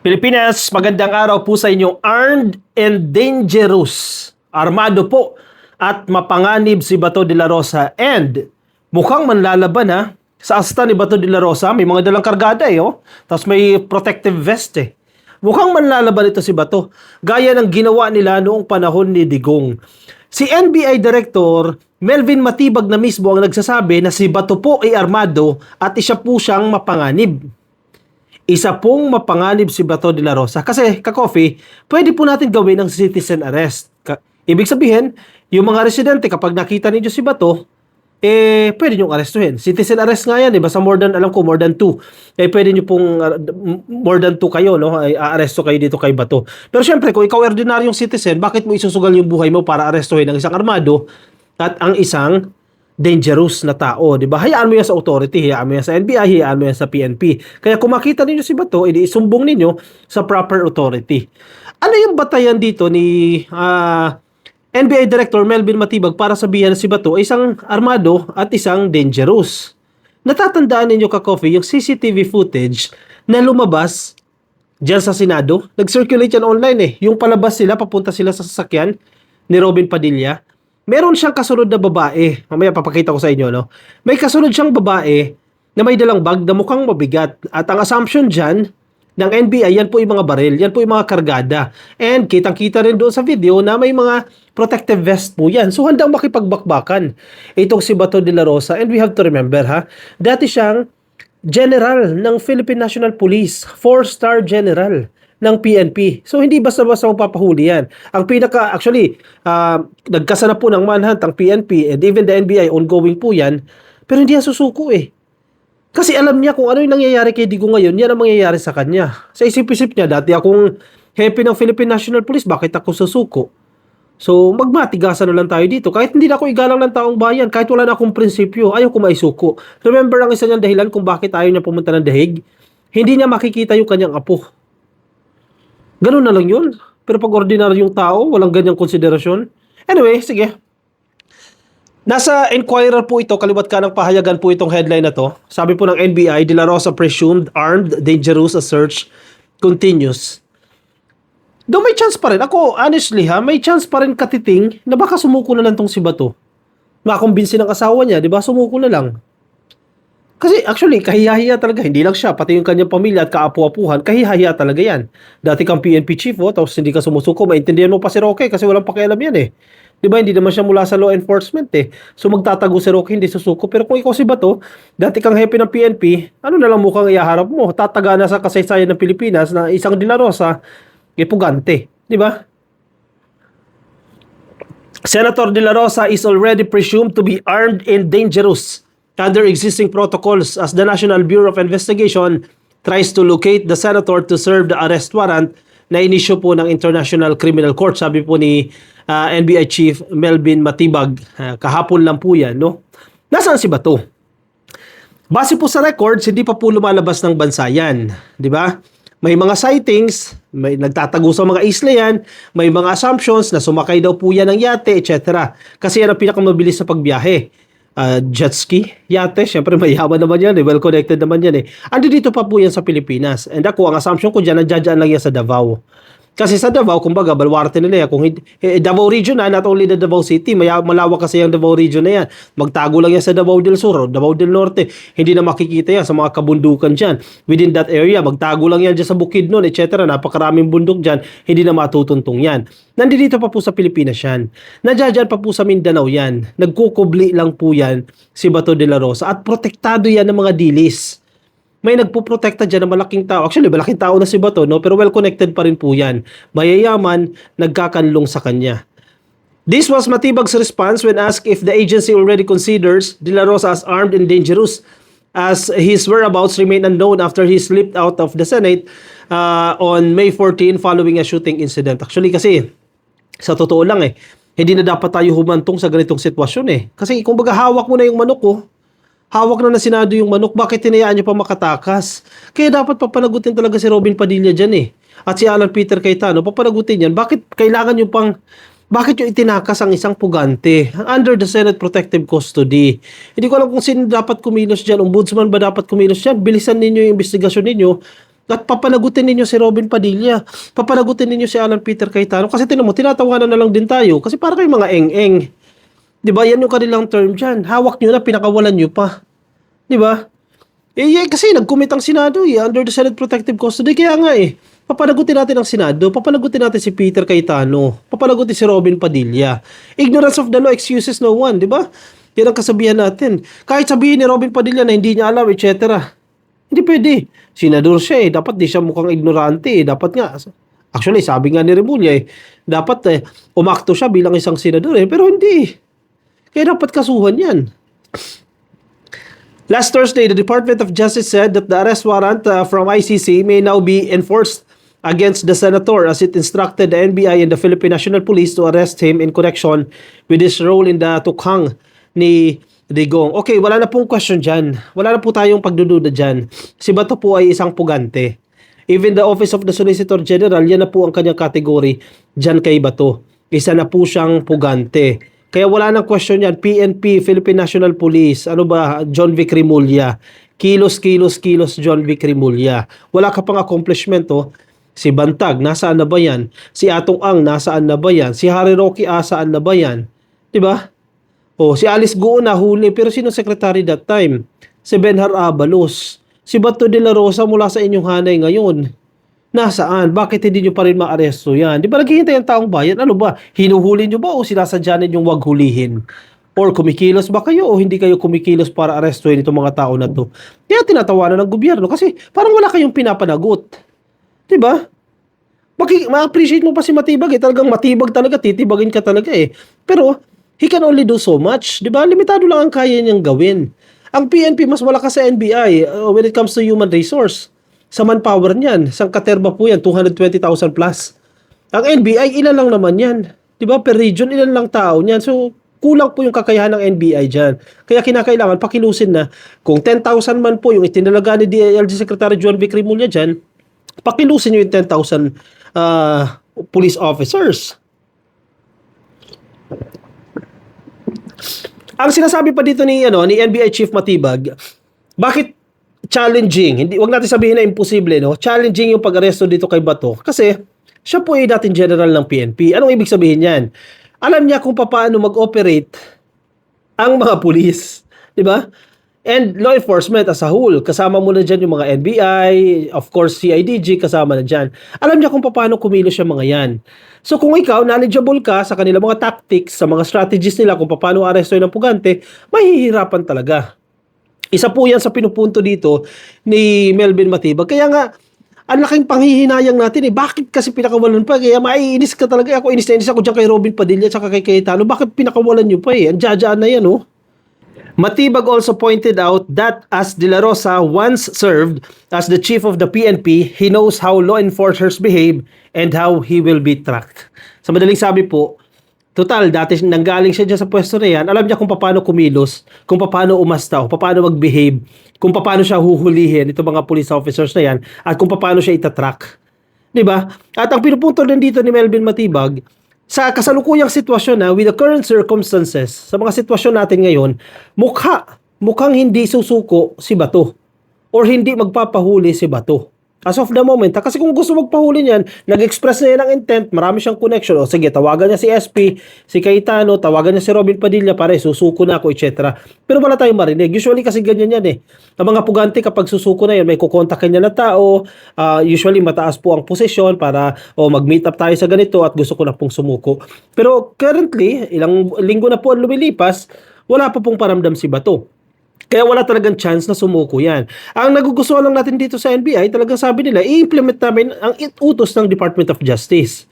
Pilipinas, magandang araw po sa inyo. Armed and dangerous. Armado po at mapanganib si Bato de la Rosa. And mukhang manlalaban ha. Sa asta ni Bato de la Rosa, may mga dalang kargada oh. Tapos may protective vest eh. Mukhang manlalaban ito si Bato. Gaya ng ginawa nila noong panahon ni Digong. Si NBI Director Melvin Matibag na mismo ang nagsasabi na si Bato po ay armado at isa po siyang mapanganib. Isa pong mapanganib si Bato de la Rosa. Kasi, ka-coffee, pwede po natin gawin ng citizen arrest. Ibig sabihin, yung mga residente, kapag nakita ninyo si Bato, pwede nyo arestuhin. Citizen arrest nga yan, basta more than, alam ko, more than 2. Pwede nyo pong, more than 2 kayo, no? Aaresto kayo dito kay Bato. Pero syempre, kung ikaw ordinaryong citizen, bakit mo isusugal yung buhay mo para arestuhin ng isang armado at ang isang dangerous na tao, di ba? Hayaan mo yan sa authority, hayaan mo yan sa NBI, hayaan mo yan sa PNP. Kaya kung makita ninyo si Bato, isumbong ninyo sa proper authority. Ano yung batayan dito ni NBI Director Melvin Matibag para sabihan na si Bato ay isang armado at isang dangerous? Natatandaan ninyo ka-coffee yung CCTV footage na lumabas dyan sa Senado? Nag-circulate yan online eh. Yung palabas sila, papunta sila sa sasakyan ni Robin Padilla. Meron siyang kasunod na babae. Mamaya papakita ko sa inyo, no? May kasunod siyang babae na may dalang bag na mukhang mabigat. At ang assumption dyan ng NBI, yan po yung mga baril, yan po yung mga kargada. And kitang-kita rin doon sa video na may mga protective vest po yan. So handang makipagbakbakan itong si Bato de la Rosa. And we have to remember, dati siyang general ng Philippine National Police, 4-star general ng PNP. So, hindi basta-basta mapapahuli yan. Ang actually, nagkasana po ng manhunt ang PNP and even the NBI, ongoing po yan, pero hindi yan susuko eh. Kasi alam niya kung ano yung nangyayari kay Digong ngayon, yan ang mangyayari sa kanya. Sa isip-isip niya, dati akong hepe ng Philippine National Police, bakit ako susuko? So, magmatigasan na lang tayo dito. Kahit hindi na ako igalang ng taong bayan, kahit wala na akong prinsipyo, ayaw ko maisuko. Remember ang isa niyang dahilan kung bakit ayaw niya pumunta ng dahig? Hindi niya makikita yung kanyang apo. Ganun na lang yun. Pero pag ordinaryong tao, walang ganyang konsiderasyon. Anyway, sige. Nasa Enquirer po ito, kaliwat ka ng pahayagan po itong headline na to. Sabi po ng NBI, De La Rosa presumed armed, dangerous, a search continues. Though may chance pa rin. Ako, honestly may chance pa rin katiting na baka sumuko na lang tong si Bato. Makakumbinsi ng asawa niya, di ba? Sumuko na lang. Kasi actually, kahihahiya talaga. Hindi lang siya, pati yung kanyang pamilya at kaapu-apuhan, kahihahiya talaga yan. Dati kang PNP chief, tapos hindi ka sumusuko, maintindihan mo pa si Roque kasi walang pakialam yan eh. Di ba, hindi naman siya mula sa law enforcement eh. So magtatago si Roque, hindi susuko. Pero kung ikaw si Bato, dati kang hepe ng PNP, ano na lang mukhang ihaharap mo? Tataga na sa kasaysayan ng Pilipinas na isang De La Rosa, pugante. Di ba? Senator De La Rosa is already presumed to be armed and dangerous under existing protocols as the National Bureau of Investigation tries to locate the senator to serve the arrest warrant na inisyu po ng International Criminal Court. Sabi po ni NBI Chief Melvin Matibag, kahapon lang po yan, no? Nasaan si Bato? Base po sa records, hindi pa po lumalabas ng bansa yan, di ba? May mga sightings, may nagtatago sa mga isla yan, may mga assumptions na sumakay daw po yan ng yate, etc. Kasi yan ang pinakamabilis sa pagbiyahe. Jet ski, yate, syempre mayaman naman yan well connected naman yan Andi dito pa po yan sa Pilipinas. And ako, ang assumption ko dyan, nandiyan lang yan sa Davao. Kasi sa Davao, kumbaga, balwarte nila yan. Kung Davao region not only the Davao City, malawak kasi yung Davao region na yan. Magtago lang yan sa Davao del Sur, Davao del Norte. Hindi na makikita yan sa mga kabundukan dyan. Within that area, magtago lang yan dyan sa Bukidnon, etc. Napakaraming bundok dyan, hindi na matutuntong yan. Nandito pa po sa Pilipinas yan. Nandiyan pa po sa Mindanao yan. Nagkukubli lang po yan si Bato de la Rosa. At protektado yan ng mga dilis. May nagpuprotekta dyan ng malaking tao. Actually, malaking tao na si Bato, no? Pero well-connected pa rin po yan. Mayayaman, nagkakanlong sa kanya. This was Matibag's response when asked if the agency already considers De La Rosa as armed and dangerous, as his whereabouts remain unknown after he slipped out of the Senate on May 14 following a shooting incident. Actually, kasi sa totoo lang hindi na dapat tayo humantong sa ganitong sitwasyon Kasi kung baga hawak mo na yung manok ko, hawak na Senado yung manok, bakit tinayaan nyo pa makatakas? Kaya dapat papanagutin talaga si Robin Padilla dyan At si Alan Peter Cayetano, papanagutin yan. Bakit kailangan nyo bakit yung itinakas ang isang pugante under the Senate Protective Custody? Hindi ko alam kung sino dapat kumilos dyan. Ombudsman ba dapat kumilos dyan? Bilisan ninyo yung investigasyon ninyo At papanagutin ninyo si Robin Padilla. Papanagutin ninyo si Alan Peter Cayetano. Kasi tinan mo, tinatawanan na lang din tayo. Kasi para kayong mga eng-eng. Di ba? Yan yung kanilang term dyan. Hawak nyo na, pinakawalan nyo pa. Di ba? Kasi nag-commit ang Senado under the Senate Protective Custody. Kaya nga papanagutin natin ang Senado. Papanagutin natin si Peter Cayetano. Papanagutin si Robin Padilla. Ignorance of the law excuses no one. Di ba? Yan ang kasabihan natin. Kahit sabihin ni Robin Padilla na hindi niya alam, etc. Hindi pwede. Senador siya Dapat di siya mukhang ignorante Dapat nga. Actually, sabi nga ni Remulla dapat umakto siya bilang isang senador Pero hindi. Kaya dapat kasuhan yan. Last Thursday, the Department of Justice said that the arrest warrant from ICC may now be enforced against the senator as it instructed the NBI and the Philippine National Police to arrest him in connection with his role in the tukhang ni Digong. Okay, wala na pong question dyan. Wala na po tayong pagdududa dyan. Si Bato po ay isang pugante. Even the Office of the Solicitor General, yan na po ang kanyang category dyan kay Bato. Isa na po siyang pugante. Kaya wala nang question yan. PNP, Philippine National Police, ano ba, John Vic Rimulya. Kilos, John Vic Rimulya. Wala ka pang accomplishment, Si Bantag, nasaan na ba yan? Si Atong Ang, nasaan na ba yan? Si Harry Roque, saan na ba yan? Diba? Si Alice Goo nahuli, pero sino secretary that time? Si Benhar Abalos. Si Bato de la Rosa mula sa inyong hanay ngayon. Nasaan? Bakit hindi nyo pa rin maaresto yan? Di ba naghihintay ang taong bayan? Ano ba? Hinuhuli nyo ba o sinasadya ninyong wag hulihin? Or kumikilos ba kayo o hindi kayo kumikilos para arestuhin itong mga tao na to? Kaya tinatawanan ng gobyerno kasi parang wala kayong pinapanagot. Di ba? Ma-appreciate mo pa si Matibag Talagang matibag talaga, titibagin ka talaga Pero he can only do so much. Diba? Limitado lang ang kaya niyang gawin. Ang PNP mas malakas sa NBI when it comes to human resource. Sa manpower niyan. Sa katerba po yan, 220,000 plus. Ang NBI, ilan lang naman yan. Diba? Per region, ilan lang tao niyan. So, kulang po yung kakayahan ng NBI dyan. Kaya kinakailangan, pakilusin na kung 10,000 man po yung itinalaga ni DILG Secretary John Vic Rimulya dyan, pakilusin nyo yung 10,000 police officers. Ang sinasabi pa dito ni NBI Chief Matibag, bakit challenging? Wag natin sabihin na imposible, Challenging yung pag-aresto dito kay Bato kasi siya po ay dating general ng PNP. Anong ibig sabihin niyan? Alam niya kung paano mag-operate ang mga pulis, 'di ba? And law enforcement as a whole, kasama mo na dyan yung mga NBI, of course CIDG, kasama na dyan. Alam niya kung paano kumilos yung mga yan. So kung ikaw, knowledgeable ka sa kanilang mga tactics, sa mga strategies nila kung paano arestoin ng pugante, mahihirapan talaga. Isa po yan sa pinupunto dito ni Melvin Matibag. Kaya nga, ang laking panghihinayang natin Bakit kasi pinakawalan pa? Kaya maiinis ka talaga. Ako inis ako dyan kay Robin Padilla at kay Cayetano. Bakit pinakawalan nyo pa Ang jajaan na yan Matibag also pointed out that as De La Rosa once served as the chief of the PNP, he knows how law enforcers behave and how he will be tracked. Sa madaling sabi po, total, dati nanggaling siya dyan sa pwesto na yan, alam niya kung paano kumilos, kung paano umasta, kung paano mag-behave, kung paano siya huhulihin, itong mga police officers na yan, at kung paano siya itatrack. Diba? At ang pinupunto din dito ni Melvin Matibag, sa kasalukuyang sitwasyon with the current circumstances, sa mga sitwasyon natin ngayon, mukhang hindi susuko si Bato or hindi magpapahuli si Bato. As of the moment, kasi kung gusto magpahuli niyan, nag-express na yan ng intent, marami siyang connection. O sige, tawagan niya si SP, si Cayetano, tawagan niya si Robin Padilla, pare, susuko na ako, etc. Pero wala tayong marinig. Usually kasi ganyan yan Ang mga pugante kapag susuko na yan, may kukontakin niya na tao, usually mataas po ang posisyon para mag-meet up tayo sa ganito at gusto ko na pong sumuko. Pero currently, ilang linggo na po ang lumilipas, wala pa pong paramdam si Bato. Kaya wala talagang chance na sumuko yan. Ang nagugustuhan lang natin dito sa NBI, talagang sabi nila, i-implement namin ang utos ng Department of Justice.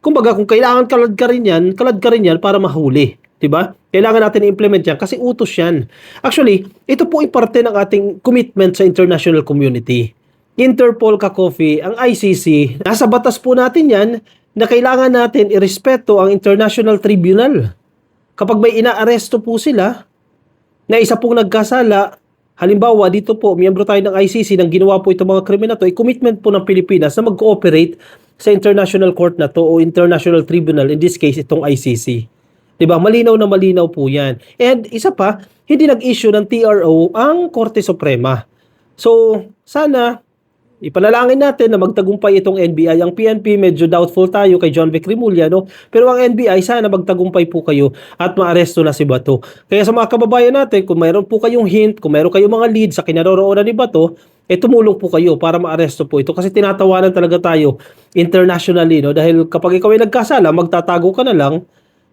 Kumbaga, kung kailangan kalad ka rin yan para mahuli. Diba? Kailangan natin i-implement yan kasi utos yan. Actually, ito po ay parte ng ating commitment sa international community. Interpol, Ka-Coffee, ang ICC, nasa batas po natin yan na kailangan natin irespeto ang International Tribunal. Kapag may inaaresto po sila, na isa pong nagkasala, halimbawa dito po, miyembro tayo ng ICC nang ginawa po itong mga krimen na to, commitment po ng Pilipinas na mag-cooperate sa international court na to o international tribunal, in this case, itong ICC. Diba? Malinaw na malinaw po yan. And isa pa, hindi nag-issue ng TRO ang Korte Suprema. So, sana Ipanalangin natin na magtagumpay itong NBI. Ang PNP medyo doubtful tayo kay John Vic Remulla, no? Pero ang NBI sana magtagumpay po kayo at maaresto na si Bato. Kaya sa mga kababayan natin, kung mayroon po kayong hint, kung mayroon kayong mga lead sa kinaroroonan ni Bato, tumulong po kayo para maaresto po ito kasi tinatawanan talaga tayo internationally, no? Dahil kapag ikaw ay nagkasala, magtatago ka na lang,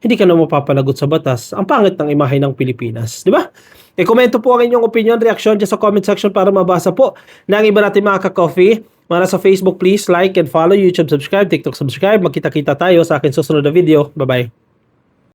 hindi ka na mapapalagot sa batas. Ang pangit ng imahe ng Pilipinas, di ba? Komento po ang inyong opinion, reaction dyan sa comment section para mabasa po ng iba natin mga ka-coffee. Mga nasa Facebook, please like and follow, YouTube subscribe, TikTok subscribe. Magkita-kita tayo sa akin susunod na video. Bye-bye.